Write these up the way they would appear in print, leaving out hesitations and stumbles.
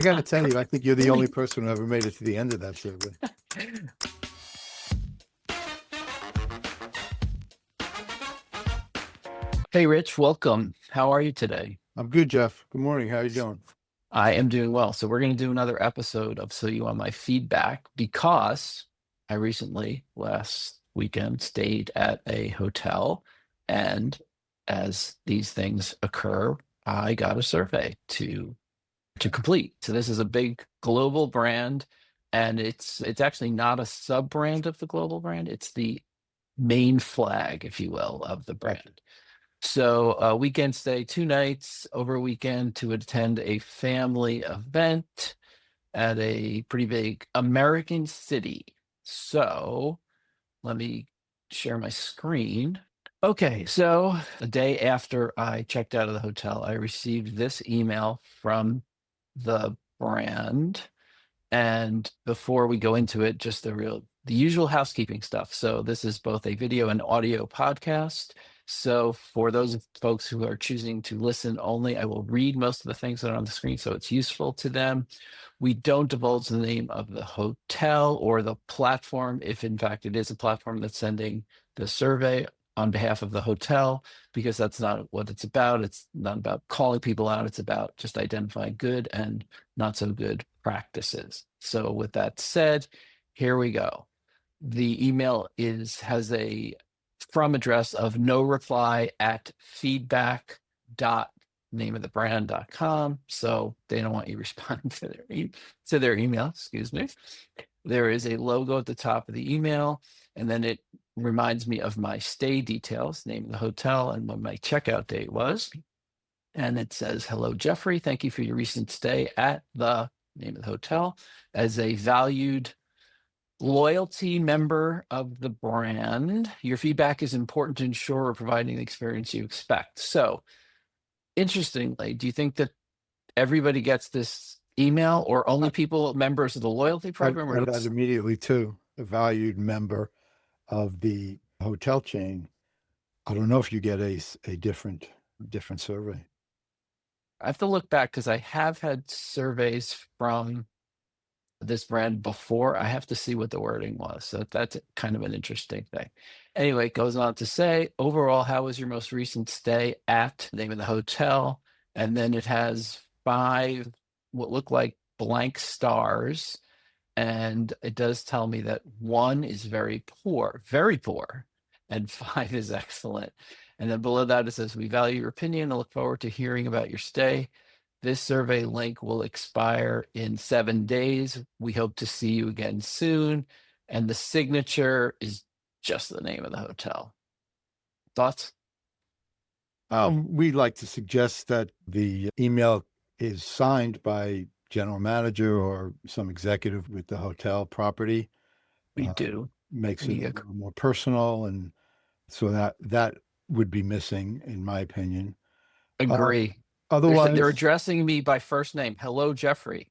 I got to tell you, I think you're the only person who ever made it to the end of that survey. Hey, Rich, welcome. How are you today? I'm good, Jeff. Good morning. How are you doing? I am doing well. So, we're going to do another episode of So You Want My Feedback because I recently, last weekend, stayed at a hotel. And as these things occur, I got a survey to complete. So, this is a big global brand, and it's actually not a sub brand of the global brand, it's the main flag, if you will, of the brand. So, weekend stay, 2 nights over a weekend to attend a family event at a pretty big American city. So, let me share my screen. Okay, so the day after I checked out of the hotel, I received this email from the brand. And before we go into it, just the usual housekeeping stuff. So this is both a video and audio podcast. So for those folks who are choosing to listen only, I will read most of the things that are on the screen so it's useful to them. We don't divulge the name of the hotel or the platform, if in fact it is a platform that's sending the survey on behalf of the hotel, because that's not what it's about. It's not about calling people out. It's about just identifying good and not so good practices. So with that said, here we go. The email has a from address of no reply at feedback dot name of the brand.com. So they don't want you responding to their email, excuse me. There is a logo at the top of the email, and then it reminds me of my stay details, name of the hotel, and when my checkout date was. And it says, hello, Jeffrey. Thank you for your recent stay at the name of the hotel. As a valued loyalty member of the brand, your feedback is important to ensure we're providing the experience you expect. So, interestingly, do you think that everybody gets this email, or only people members of the loyalty program? I got immediately too, a valued member of the hotel chain. I don't know if you get a different survey. I have to look back because I have had surveys from this brand before. I have to see what the wording was. So that's kind of an interesting thing. Anyway, it goes on to say, overall, how was your most recent stay at the name of the hotel? And then it has 5 what look like blank stars. And it does tell me that 1 is very poor, and 5 is excellent. And then below that, it says, we value your opinion and look forward to hearing about your stay. This survey link will expire in 7 days. We hope to see you again soon. And the signature is just the name of the hotel. Thoughts? We'd like to suggest that the email is signed by general manager or some executive with the hotel property. We do. Makes it a little more personal, and so that would be missing, in my opinion. Agree. Otherwise, they're addressing me by first name. Hello, Jeffrey.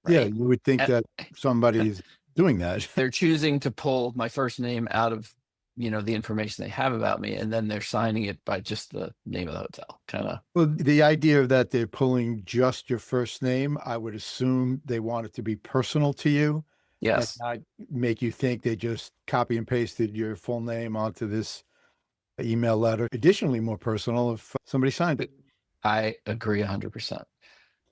Right? Yeah, you would think that somebody's doing that. They're choosing to pull my first name out of the information they have about me, and then they're signing it by just the name of the hotel. Kind of. Well, the idea that they're pulling just your first name, I would assume they want it to be personal to you. Yes. And not make you think they just copy and pasted your full name onto this email letter. Additionally, more personal if somebody signed it. I agree 100%.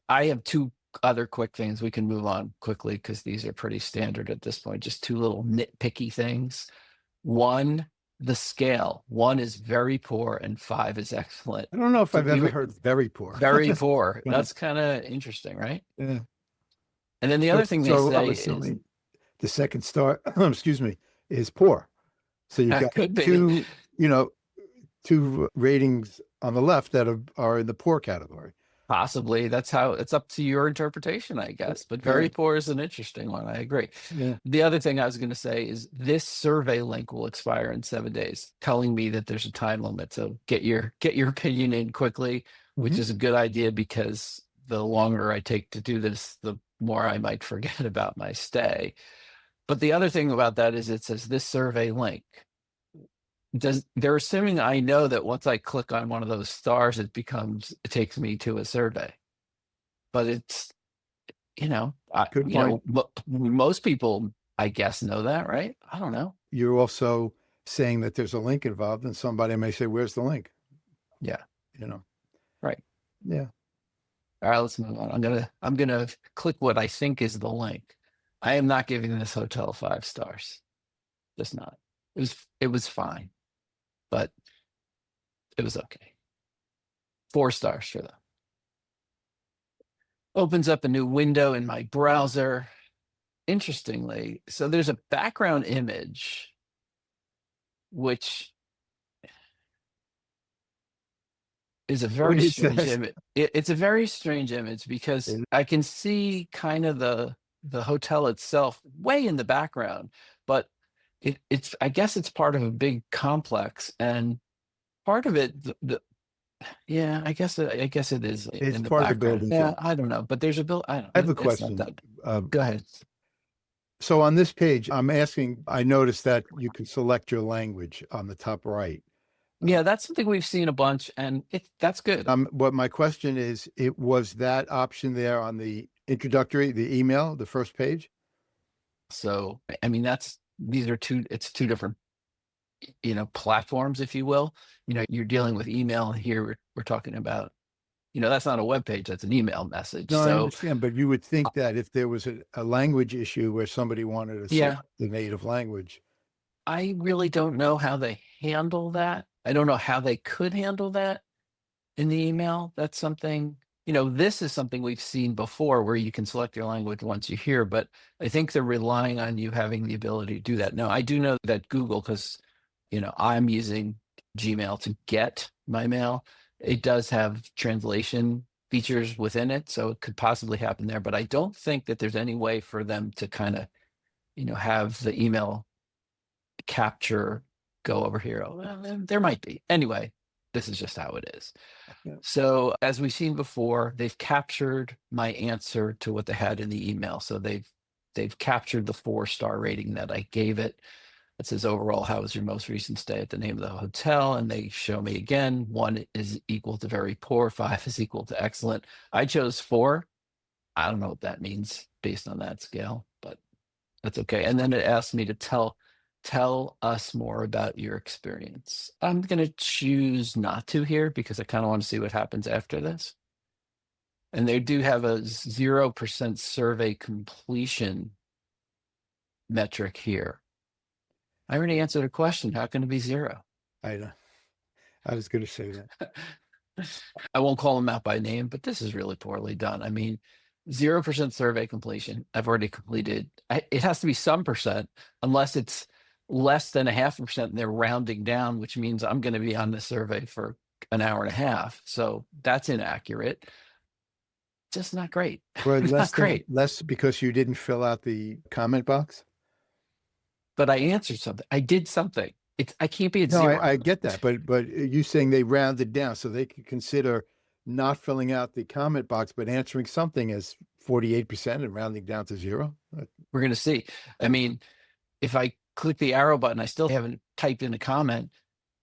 I have 2 other quick things. We can move on quickly because these are pretty standard at this point. Just 2 little nitpicky things. 1, the scale. 1 is very poor and 5 is excellent. I don't know if I've ever heard very poor. Very poor. That's kind of interesting, right? Yeah. And then the other thing they say is the second star, excuse me, is poor. So you've got 2, 2 ratings on the left that are in the poor category. Possibly. That's how it's up to your interpretation, I guess. But very poor is an interesting one. I agree. Yeah. The other thing I was going to say is this survey link will expire in 7 days, telling me that there's a time limit. So get your opinion in quickly, which is a good idea, because the longer I take to do this, the more I might forget about my stay. But the other thing about that is it says this survey link. They're assuming I know that once I click on one of those stars, it takes me to a survey. but it's, Good point. most people, I guess, know that, right? I don't know. You're also saying that there's a link involved, and somebody may say, "Where's the link?" Yeah, You know? right. Yeah. All right, let's move on. I'm gonna click what I think is the link. I am not giving this hotel 5 stars. Just not. It was fine, but it was okay. 4 stars for them. Opens up a new window in my browser. Interestingly, so there's a background image, which is a very What it strange says. image. It's a very strange image because I can see kind of the hotel itself way in the background, but it's I guess it's part of a big complex, and part of it yeah, I guess it is It's in the part of the background. building Yeah, too. I don't know, but there's a bill. I don't. I have a It's not question. that. Go ahead. So on this page, I'm asking, I noticed that you can select your language on the top right. Yeah, that's something we've seen a bunch, and that's good. What my question is, it was that option there on the introductory, the email, the first page? So I mean, it's two different platforms, if you will. You're dealing with email, and here we're talking about, that's not a web page, that's an email message. No, I So understand, but you would think that if there was a language issue where somebody wanted to yeah, select the native language. I really don't know how they handle that. I don't know how they could handle that in the email. That's something, this is something we've seen before where you can select your language once you're here, but I think they're relying on you having the ability to do that. Now, I do know that Google, because, I'm using Gmail to get my mail, it does have translation features within it. So it could possibly happen there, but I don't think that there's any way for them to kind of, have the email capture go over here. Oh, well, there might be. Anyway, this is just how it is. Yeah. So as we've seen before, they've captured my answer to what they had in the email. So they've captured the 4-star rating that I gave it. It says overall, how was your most recent stay at the name of the hotel? And they show me again, 1 is equal to very poor, 5 is equal to excellent. I chose 4. I don't know what that means based on that scale, but that's okay. And then it asked me to tell us more about your experience. I'm going to choose not to here because I kind of want to see what happens after this. And they do have a 0% survey completion metric here. I already answered a question. How can it be 0? I know. I was going to say that. I won't call them out by name, but this is really poorly done. I mean, 0% survey completion. I've already completed. It has to be some percent, unless it's less than 0.5%, and they're rounding down, which means I'm going to be on the survey for an hour and a half. So that's inaccurate. Just not great. Or Not great. less because you didn't fill out the comment box? But I answered something. I did something. I can't be at No, 0. I get that, but you saying they rounded down so they could consider not filling out the comment box, but answering something as 48% and rounding down to 0? We're going to see. I mean, if I click the arrow button, I still haven't typed in a comment.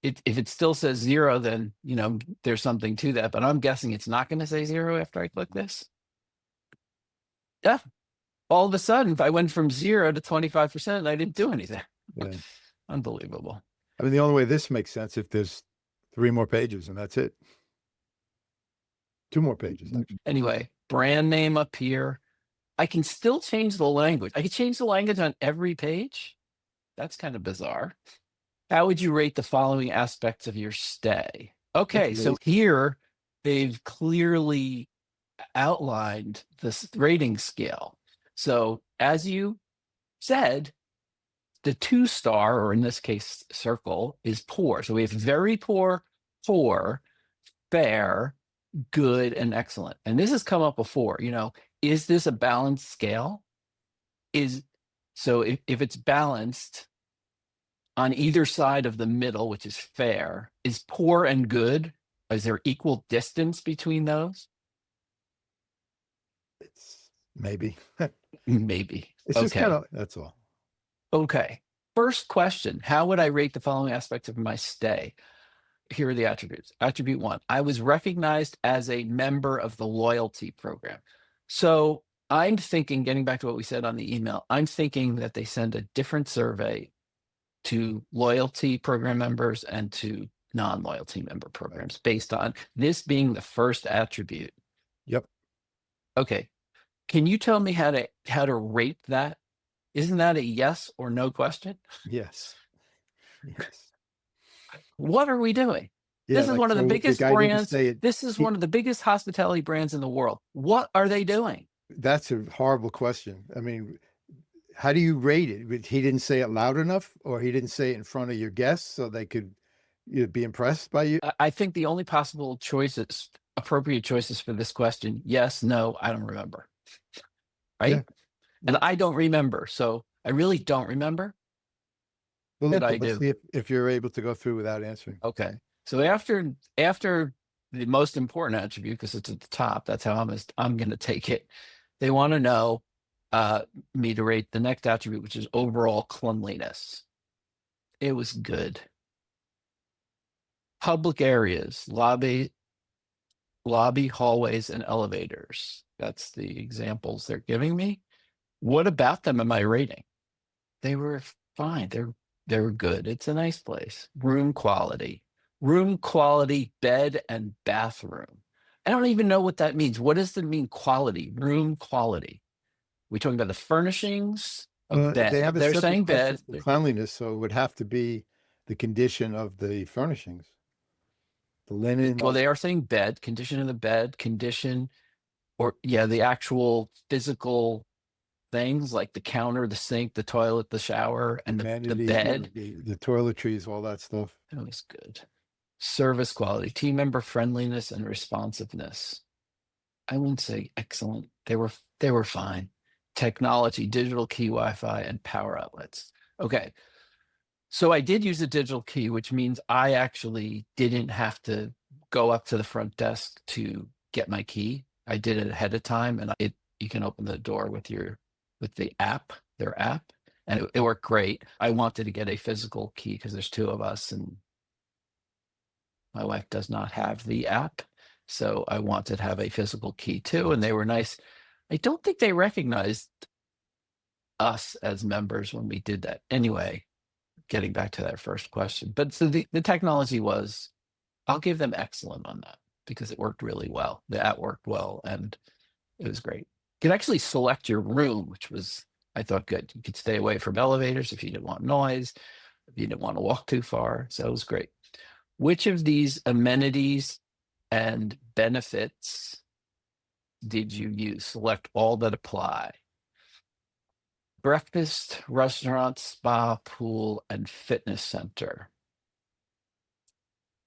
If it still says 0, then, there's something to that. But I'm guessing it's not going to say 0 after I click this. Yeah. All of a sudden, if I went from 0 to 25%, and I didn't do anything. Yeah. Unbelievable. I mean, the only way this makes sense if there's 3 more pages and that's it. 2 more pages, actually. Anyway, brand name up here. I can still change the language. I can change the language on every page. That's kind of bizarre. How would you rate the following aspects of your stay? Okay, so here they've clearly outlined this rating scale. So as you said, the 2-star, or in this case, circle, is poor. So we have very poor, poor, fair, good, and excellent. And this has come up before. Is this a balanced scale? So if it's balanced on either side of the middle, which is fair, is poor and good? Is there equal distance between those? It's maybe. Maybe. It's just Okay. that's all. Okay. First question, how would I rate the following aspects of my stay? Here are the attributes. Attribute 1, I was recognized as a member of the loyalty program. So I'm thinking, getting back to what we said on the email, I'm thinking that they send a different survey to loyalty program members and to non-loyalty member programs based on this being the first attribute. Yep. Okay. Can you tell me how to rate that? Isn't that a yes or no question? Yes. Yes. What are we doing? Yeah. This is Like, one of the so the biggest guy didn't brands. say it. This is one of the biggest hospitality brands in the world. What are they doing? That's a horrible question. I mean, how do you rate it? He didn't say it loud enough, or he didn't say it in front of your guests so they could, be impressed by you? I think the only possible choices, appropriate choices for this question, yes, no, I don't remember. Yeah. Right? And Yep. I don't remember. So I really don't remember. Well, Did look, I let's do? see if you're able to go through without answering. Okay. So after the most important attribute, because it's at the top, that's how I'm going to take it. They want to know me to rate the next attribute, which is overall cleanliness. It was good. Public areas, lobby, hallways, and elevators. That's the examples they're giving me. What about them am I rating? They were fine. They were good. It's a nice place. Room quality, bed and bathroom. I don't even know what that means. What does that mean? Quality, room quality. We talking about the furnishings of They bed? have a They're separate saying question bed. for cleanliness, so it would have to be the condition of the furnishings, the linen. Well, they are saying bed, condition of the bed, condition, or yeah, the actual physical things like the counter, the sink, the toilet, the shower, and the Amenities, bed. the toiletries, all that stuff. That was good. Service quality, team member friendliness, and responsiveness. I wouldn't say excellent. They were fine. Technology, digital key, Wi-Fi, and power outlets. Okay. So I did use a digital key, which means I actually didn't have to go up to the front desk to get my key. I did it ahead of time, and you can open the door with the app, their app, and it worked great. I wanted to get a physical key because there's two of us, and my wife does not have the app, so I wanted to have a physical key too, and they were nice. I don't think they recognized us as members when we did that. Anyway, getting back to that first question. But so the technology was, I'll give them excellent on that because it worked really well. The app worked well and it was great. You could actually select your room, which was, I thought, good. You could stay away from elevators if you didn't want noise, if you didn't want to walk too far. So it was great. Which of these amenities and benefits did you use? Select all that apply. Breakfast, restaurant, spa, pool, and fitness center.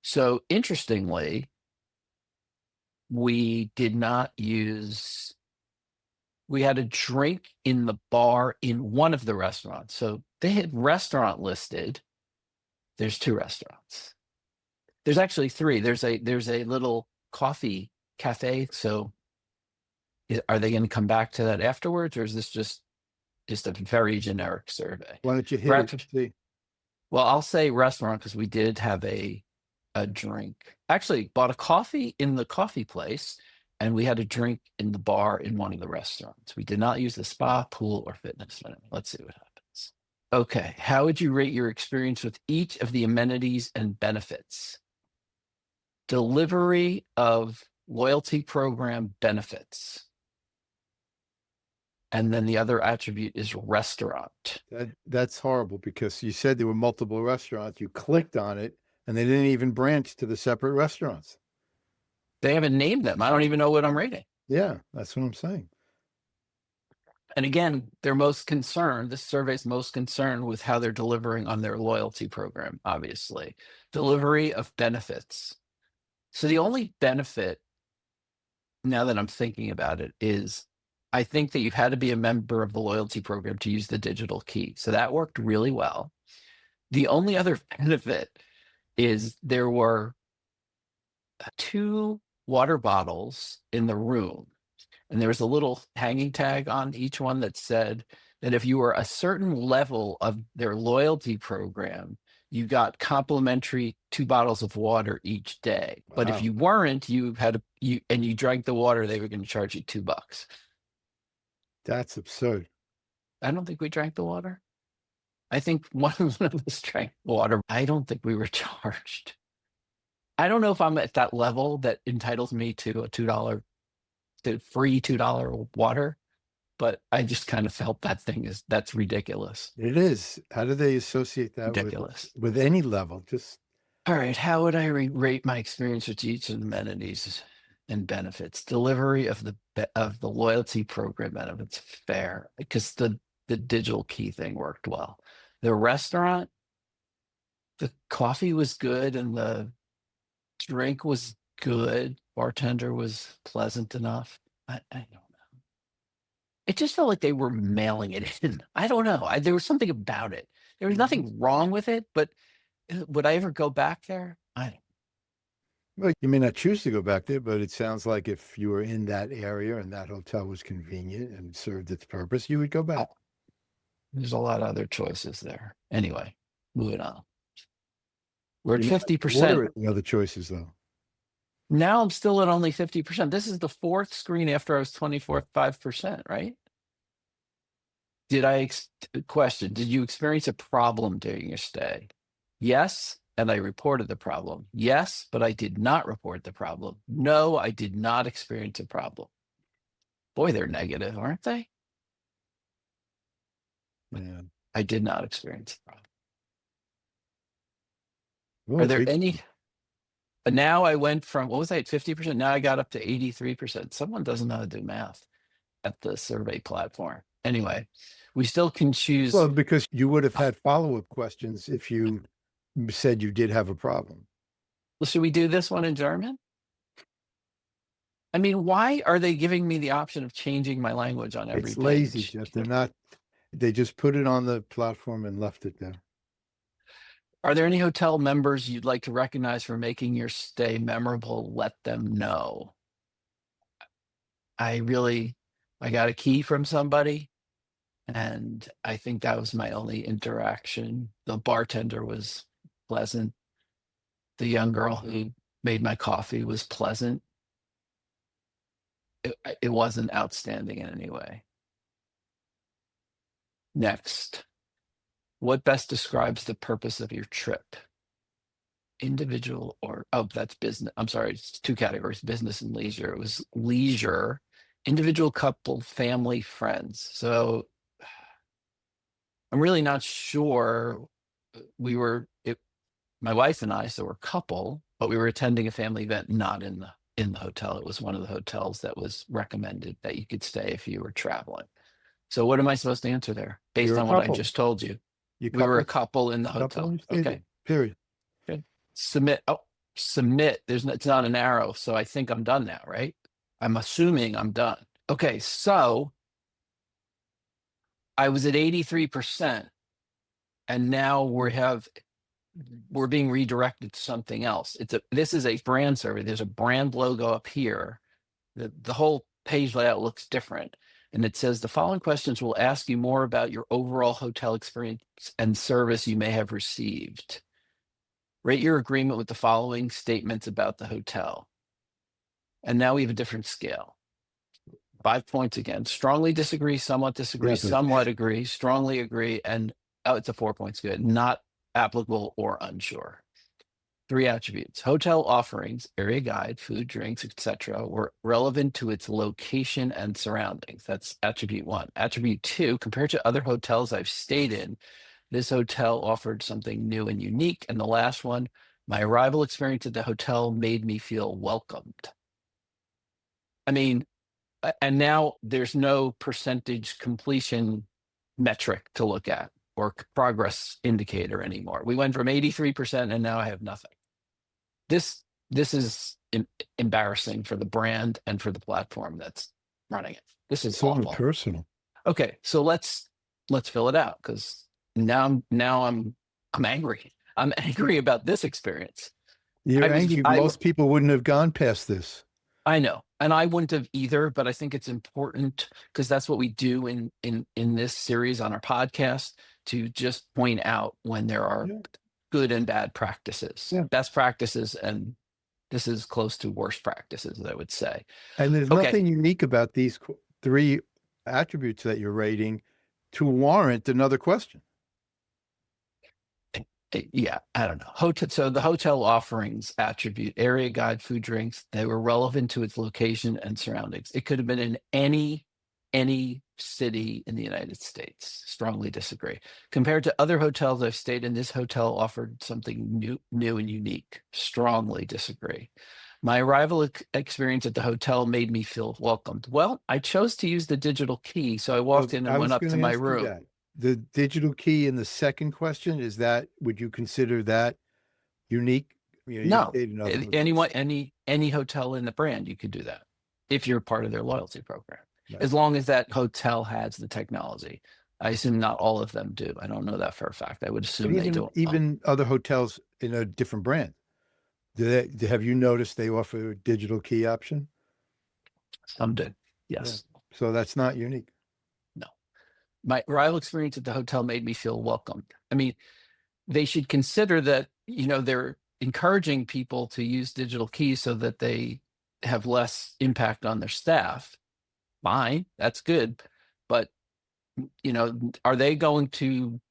So interestingly, we did not use, we had a drink in the bar in one of the restaurants. So they had restaurant listed. There's two restaurants. There's actually three. There's a little coffee cafe. So are they going to come back to that afterwards, or is this just a very generic survey? Why don't you hit it? Breakfast. See, Well, I'll say restaurant because we did have a drink. Actually, bought a coffee in the coffee place, and we had a drink in the bar in one of the restaurants. We did not use the spa, pool, or fitness center. Let's see what happens. Okay, how would you rate your experience with each of the amenities and benefits? Delivery of loyalty program benefits. And then the other attribute is restaurant. that's horrible because you said there were multiple restaurants. You clicked on it, and they didn't even branch to the separate restaurants. They haven't named them. I don't even know what I'm rating. Yeah, that's what I'm saying. And again, they're most concerned, this survey's most concerned with how they're delivering on their loyalty program, obviously. Delivery of benefits. So the only benefit, now that I'm thinking about it, is I think that you've had to be a member of the loyalty program to use the digital key. So that worked really well. The only other benefit is there were two water bottles in the room. And there was a little hanging tag on each one that said that if you were a certain level of their loyalty program, you got complimentary 2 bottles of water each day. But if Wow. you weren't, you had you drank the water, they were going to charge you $2. That's absurd. I don't think we drank the water. I think one of us drank water. I don't think we were charged. I don't know if I'm at that level that entitles me to a $2 to free $2 water, but I just kind of felt that's ridiculous. It is. How do they associate that Ridiculous. with any level? Just All right, how would I rate my experience with each of the amenities and benefits? Delivery of the loyalty program benefits fair because the digital key thing worked well. The restaurant, the coffee was good and the drink was good. Bartender was pleasant enough. I don't know. It just felt like they were mailing it in. I don't know. There was something about it. There was nothing wrong with it, but would I ever go back there? well, you may not choose to go back there, but it sounds like if you were in that area and that hotel was convenient and served its purpose, you would go back. There's a lot of other choices there. Anyway, moving on. We're at You're not 50%. ordering the other choices though. Now I'm still at only 50%. This is the fourth screen after I was 25%, right? Question, did you experience a problem during your stay? Yes, and I reported the problem. Yes, but I did not report the problem. No, I did not experience a problem. Boy, they're negative, aren't they? Yeah. I did not experience a problem. Well, Are there it's any? Now I went from, what was I at 50%? Now I got up to 83%. Someone doesn't know how to do math at the survey platform. Anyway, we still can choose. well, because you would have had follow-up questions if you said you did have a problem. Well, should we do this one in German? I mean, why are they giving me the option of changing my language on every It's lazy, page? Jeff. They just put it on the platform and left it there. Are there any hotel members you'd like to recognize for making your stay memorable? Let them know. I got a key from somebody, and I think that was my only interaction. The bartender was pleasant. The young girl who made my coffee was pleasant. It wasn't outstanding in any way. Next, what best describes the purpose of your trip? Individual that's business. I'm sorry, it's two categories, business and leisure. It was leisure, individual, couple, family, friends. So I'm really not sure. My wife and I, so we're a couple, but we were attending a family event, not in the hotel. It was one of the hotels that was recommended that you could stay if you were traveling. So what am I supposed to answer there based You're a on what I couple. just told you? You We were a couple, couple in the couple hotel. and you stayed Okay. there, period. Good. Submit. Oh, submit. It's not an arrow. So I think I'm done now, right? I'm assuming I'm done. Okay. So I was at 83%, and now we're being redirected to something else. This is a brand survey. There's a brand logo up here. The whole page layout looks different. And it says the following questions will ask you more about your overall hotel experience and service you may have received. Rate your agreement with the following statements about the hotel. And now we have a different scale. 5 points again. Strongly disagree, somewhat disagree, Yeah, somewhat agree, strongly agree, and it's a 4 points good. Not applicable or unsure. 3 attributes. Hotel offerings, area guide, food, drinks, etc., were relevant to its location and surroundings. That's attribute 1. Attribute 2, compared to other hotels I've stayed in, this hotel offered something new and unique. And the last one, my arrival experience at the hotel made me feel welcomed. I mean, and now there's no percentage completion metric to look at or progress indicator anymore. We went from 83% and now I have nothing. This is embarrassing for the brand and for the platform that's running it. This is so awful. impersonal. Okay, so let's fill it out because now I'm angry. I'm angry about this experience. You're angry. Most people wouldn't have gone past this. I know, and I wouldn't have either. But I think it's important because that's what we do in this series on our podcast, to just point out when there are good and bad practices, best practices, and this is close to worst practices, I would say. And there's nothing unique about these 3 attributes that you're rating to warrant another question. Yeah, I don't know. Hotel. So the hotel offerings attribute, area guide, food, drinks, they were relevant to its location and surroundings. It could have been in any city in the United States. Strongly disagree. Compared to other hotels I've stayed in, this hotel offered something new and unique. Strongly disagree. My arrival experience at the hotel made me feel welcomed. Well, I chose to use the digital key, so I Well, walked in and I went was up going to to my ask you room. that. The digital key in the second question, would you consider that unique? You No, stayed in other anyone, hotels. any hotel in the brand, you could do that if you're part of their loyalty program, Right. as long as that hotel has the technology. I assume not all of them do. I don't know that for a fact. I would But assume they don't. even other hotels in a different brand, have you noticed they offer a digital key option? Some do. Yeah. Yes. So that's not unique. No. My arrival experience at the hotel made me feel welcomed. I mean, they should consider that, they're encouraging people to use digital keys so that they have less impact on their staff. Fine, that's good. But are they going to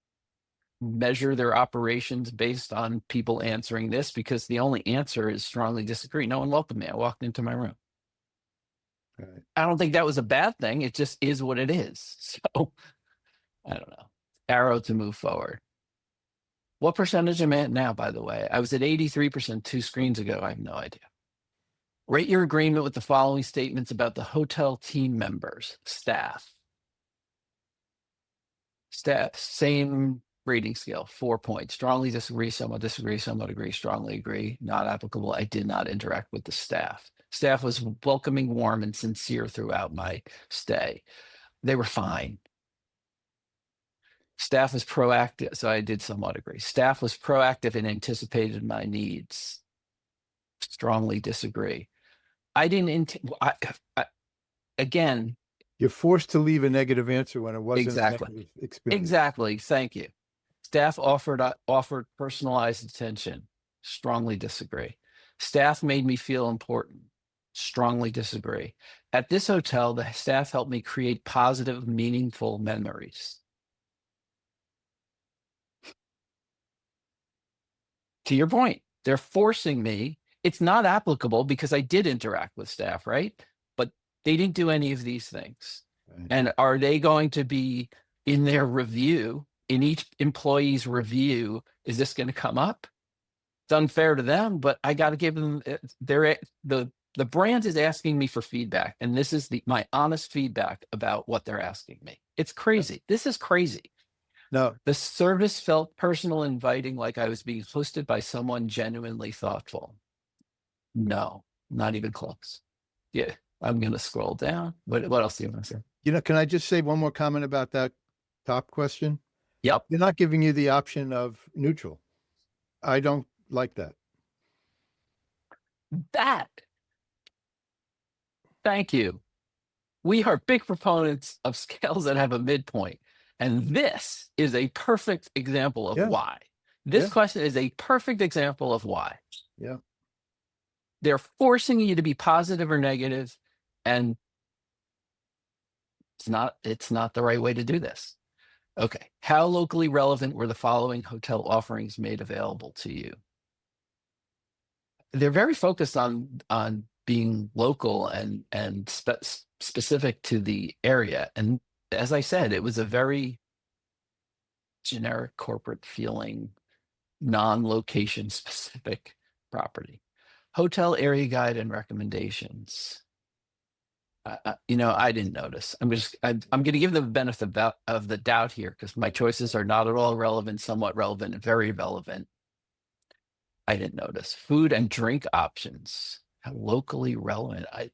measure their operations based on people answering this? Because the only answer is strongly disagree. No one welcomed me. I walked into my room. Right. I don't think that was a bad thing. It just is what it is. So I don't know. Arrow to move forward. What percentage am I at now, by the way? I was at 83% 2 screens ago. I have no idea. Rate your agreement with the following statements about the hotel team members, staff. Staff, same rating scale, 4 points. Strongly disagree, somewhat agree, strongly agree, not applicable. I did not interact with the staff. Staff was welcoming, warm, and sincere throughout my stay. They were fine. Staff was proactive, so I did somewhat agree. Staff was proactive and anticipated my needs. Strongly disagree. I didn't, again, You're forced to leave a negative answer when it wasn't a exactly. negative experience. Exactly. Thank you. Staff offered personalized attention. Strongly disagree. Staff made me feel important. Strongly disagree. At this hotel, the staff helped me create positive, meaningful memories. To your point, they're forcing me. It's not applicable because I did interact with staff, right? But they didn't do any of these things. Right. And are they going to be in their review, in each employee's review? Is this going to come up? It's unfair to them, but I got to give them the brand is asking me for feedback, and this is my honest feedback about what they're asking me. It's crazy. This is crazy. No, The service felt personal, inviting, like I was being hosted by someone genuinely thoughtful. No, not even close. Yeah, I'm gonna scroll down. What else do you want to say? can I just say one more comment about that top question? Yep, They're not giving you the option of neutral. I don't like that. that. Thank you. We are big proponents of scales that have a midpoint. And this is a perfect example of Yeah. why. This Yeah. question is a perfect example of why. Yeah. They're forcing you to be positive or negative, and it's not the right way to do this. Okay. How locally relevant were the following hotel offerings made available to you? They're very focused on being local and specific to the area. And as I said, it was a very generic corporate feeling, non-location specific property. Hotel area guide and recommendations. I didn't notice. I'm going to give them the benefit of the doubt here because my choices are not at all relevant, somewhat relevant, and very relevant. I didn't notice. Food and drink options. How locally relevant. I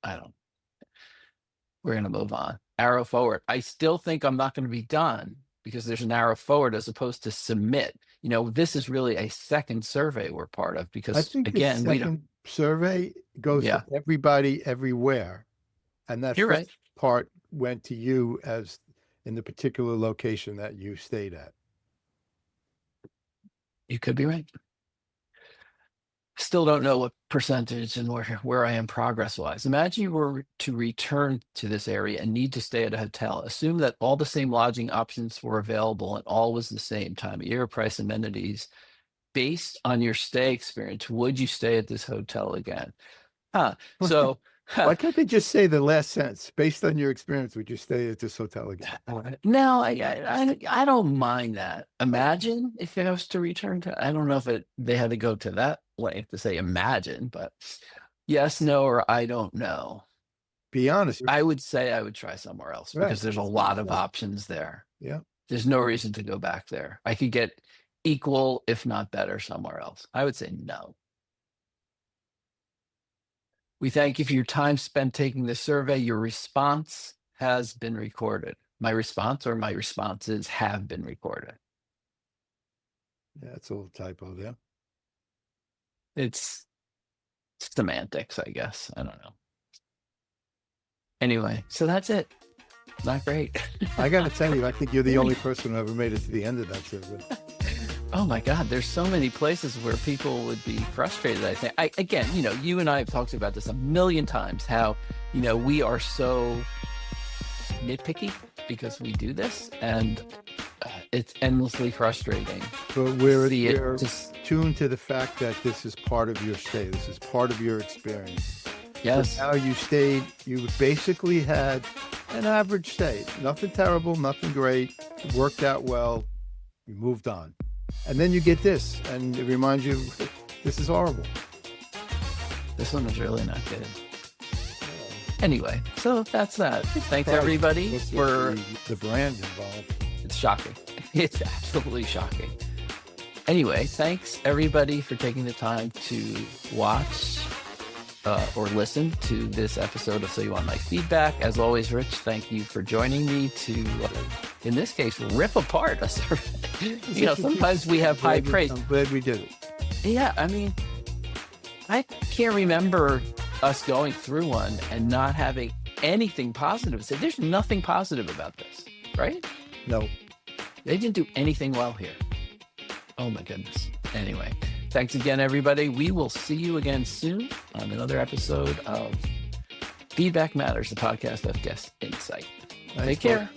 don't. We're going to move on. Arrow forward. I still think I'm not going to be done because there's an arrow forward as opposed to submit. This is really a second survey we're part of I because, think the again, we don't. second survey goes Yeah, to everybody everywhere. And that you're first right. part went to you as in the particular location that you stayed at. You could be right. Still don't know what percentage and where I am progress wise. Imagine you were to return to this area and need to stay at a hotel. Assume that all the same lodging options were available and all was the same time of year, price, amenities. Based on your stay experience, would you stay at this hotel again? So Why can't they just say the last sentence? Based on your experience, would you stay at this hotel again? now I don't mind that. Imagine if I was to return to, I don't know if they had to go to that length to say imagine, but yes, no, or I don't know. Be honest. I would say I would try somewhere else Right. because there's a lot of options there. Yeah. There's no reason to go back there. I could get equal, if not better, somewhere else. I would say no. We thank you for your time spent taking this survey. Your response has been recorded. My response or my responses have been recorded. Yeah, it's a little typo there. It's semantics, I guess. I don't know. Anyway, so that's it. Not great. I got to tell you, I think you're the only person who ever made it to the end of that survey. Oh my God, there's so many places where people would be frustrated. I think, again, you and I have talked about this a million times, how, we are so nitpicky because we do this, and it's endlessly frustrating. But we're tuned to the fact that this is part of your stay. This is part of your experience. Yes. How you stayed, you basically had an average stay. Nothing terrible, nothing great. It worked out well. You moved on. And then you get this, and it reminds you, this is horrible. This one was really not good. Anyway, so that's that. Thanks everybody for the brand involved. It's shocking. It's absolutely shocking. Anyway, thanks everybody for taking the time to watch or listen to this episode of So You Want My Feedback. As always, Rich, thank you for joining me to, in this case, rip apart a survey. Sometimes we have high praise. I'm glad we did it. Yeah, I mean, I can't remember us going through one and not having anything positive to say. There's nothing positive about this, right? No. They didn't do anything well here. Oh my goodness. Anyway, thanks again, everybody. We will see you again soon on another episode of Feedback Matters, the podcast of Guest Insight. Take care.